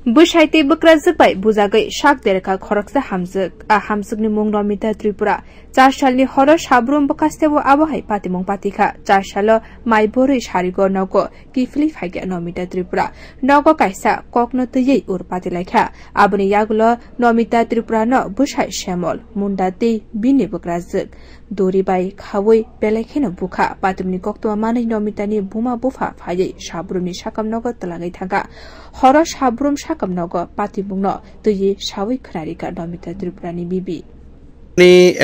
Bushai Bukrazik by Buzagay Shak Dereka Koroksa Hamzuk, a Hamzuk Mung Nomita Tripura, Charshali Horror Shabrum Bokastevo Abahai Patimong Patika, Charshalo, my Borish Harigo Nogo, Kifli Haga Nomita Tripura, Nogo Kaisa, Kokno to Ye Ur Patilaka, Abuni Yagulo, Nomita Tripura no, Bushai Shamol, Mundati, Bini Bukrazik, Dori by Kawi, Belekino Buka, Patumni Kokto Mani Nomitani Buma Bufa, Haye, Shabrumi Shakam Nogo Talagitanga, Horror Shabrum Shakam Nogo, Patibungno, to ye Shawi Krarika Nomita Triprani Bibi.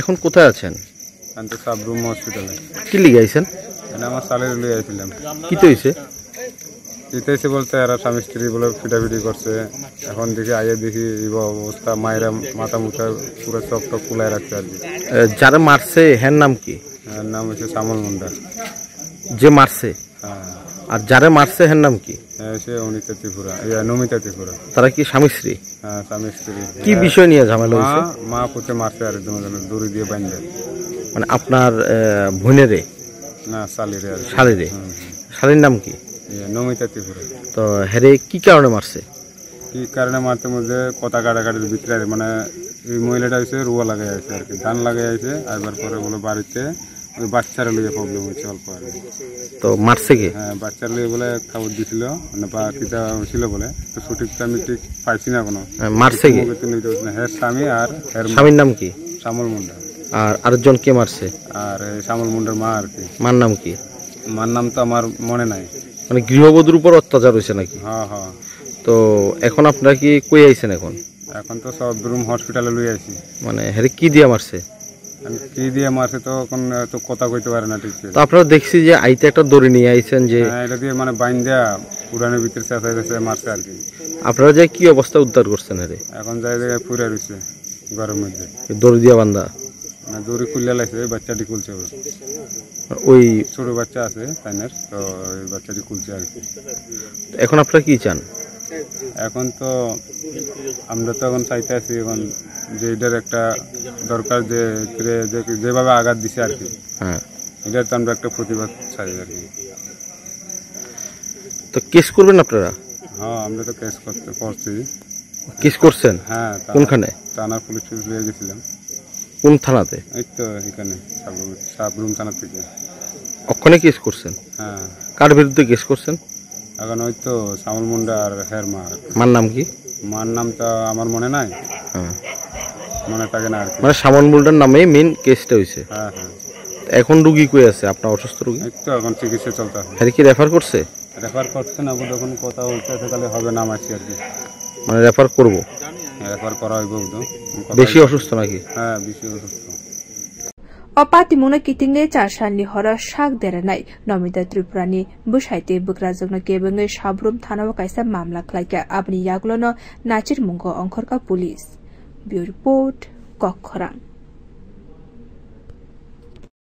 এখন কোথায় আছেন? আমি তো সাবরুম হসপিটালে। কি লিগে আইছেন? আমার সালের লই আইছিলাম। কি তো হইছে? ইতেছে বলতে এরা স্বামী স্ত্রী বলে ফিটাফিটি করছে। এখন দেখি আইয়ে দেখি এই অবস্থা, মায়েরা মাথা মুখা পুরো চক টক কুলায় রাখছে আর কি। যারা মারছে এর নাম কি? এর নাম হচ্ছে সামল মুন্ডা। যে মারছে? হ্যাঁ। আর যারা মারছে এর নাম কি? সে অনিতা ত্রিপুরা, নমিতা ত্রিপুরা। তারা কি স্বামী স্ত্রী? হ্যাঁ, স্বামী স্ত্রী। কি বিষয় নিয়ে ঝামেলা হইছে? মা পুতে মারছে আর দুজনে দড়ি দিয়ে বাঁধে। মানে আপনার বোনেরে? না, শালিরে। শালিরে? শালির নাম কি? নমিতা ত্রিপুরা। তো হেরে কি কারণে মারছে? কি কারণে মারতে মধ্যে কথা কাটাকাটির ভিতরে মানে এই মহিলাটা হচ্ছে রুয়া লাগাই আছে আর কি, ধান লাগাই আছে। আইবার পরে বলে বাড়িতে ওই বাচ্চারা লিয়ে প্রবলেম হচ্ছে অল্প আর কি। তো মারছে কি? হ্যাঁ, বাচ্চার লিয়ে বলে খাবার দিছিল মানে বা কিতা হয়েছিল বলে, তো সঠিকটা আমি ঠিক পাইছি না কোনো। মারছে কি? হ্যাঁ, স্বামী আর স্বামীর নাম কি? শ্যামল মুন্ডা। আর আরেকজন কে মারছে? আর শ্যামল মুন্ডার মা আর কি। মার নাম কি? মার নাম তো আমার মনে নাই। মানে গৃহবধূর উপর অত্যাচার হয়েছে নাকি? হ্যাঁ হ্যাঁ। তো এখন আপনারা কি কই আইছেন? এখন তো সাবরুম হসপিটালে লই আইছি। মানে হেরে কি দিয়ে মারছে? কি দিয়ে মারছে তো এখন তো কথা কইতে পারে না ঠিক। তো আপনারা দেখছি যে আইতে একটা দড়ি নিয়ে আইছেন, যে এটা দিয়ে মানে বাইন দেয়া পুরানের ভিতরে চেঁচাই গেছে মারছে আর কি। আপনারা যে কি অবস্থা উদ্ধার করছেন? হেরে এখন যাই জায়গায় পুরে রয়েছে ঘরের মধ্যে, দড়ি দিয়ে বান্ধা। মানে দড়ি খুললে লাগছে, বাচ্চাটি খুলছে। ওই ছোট বাচ্চা আছে তাইনের, তো ওই বাচ্চাটি খুলছে আর কি। এখন আপনারা কি চান? এখন তো আমরা তো এখন চাইতে আছি এখন যে এটার একটা দরকার, যে যেভাবে আঘাত দিছে আর কি। হ্যাঁ, এটার তো আমরা একটা প্রতিবাদ চাই আর কি। তো কেস করবেন আপনারা? হ্যাঁ, আমরা তো কেস করছি। কেস করছেন? হ্যাঁ। কোনখানে? থানার পুলিশ লিয়ে গেছিলাম। কোন থানাতে? এই তো এখানে সাবরুম থানা থেকে। ওখানে কেস করছেন? হ্যাঁ। কার বিরুদ্ধে কেস করছেন? এখন ওই তো শ্যামল মুন্ডা আর হের মা। মার নাম কি? মার নাম তো আমার মনে নাই। হ্যাঁ, মনে থাকে না আর কি। মানে শ্যামল মুন্ডার নামে মেইন কেসটা হয়েছে। হ্যাঁ হ্যাঁ। এখন রুগী কই আছে? আপনার অসুস্থ রুগী? এই তো এখন চিকিৎসা চলতে হবে। হ্যাঁ, কি রেফার করছে? রেফার করছে না, যখন কথা বলতে তাহলে হবে নাম আছে আর কি। মানে রেফার করবো? রেফার করা হইব তো। বেশি অসুস্থ নাকি? হ্যাঁ, বেশি অসুস্থ। Opatimuna kitingle Charshali Horror Shak Derenai, Nomita Triprani, Bushaite Bukrazogna Kebenge Shabrum Tanawa Kaisa Mamla Klaka Abni Yaglono, Nachir Mungo Onkorka Police. Bureau Report, Kokkorang.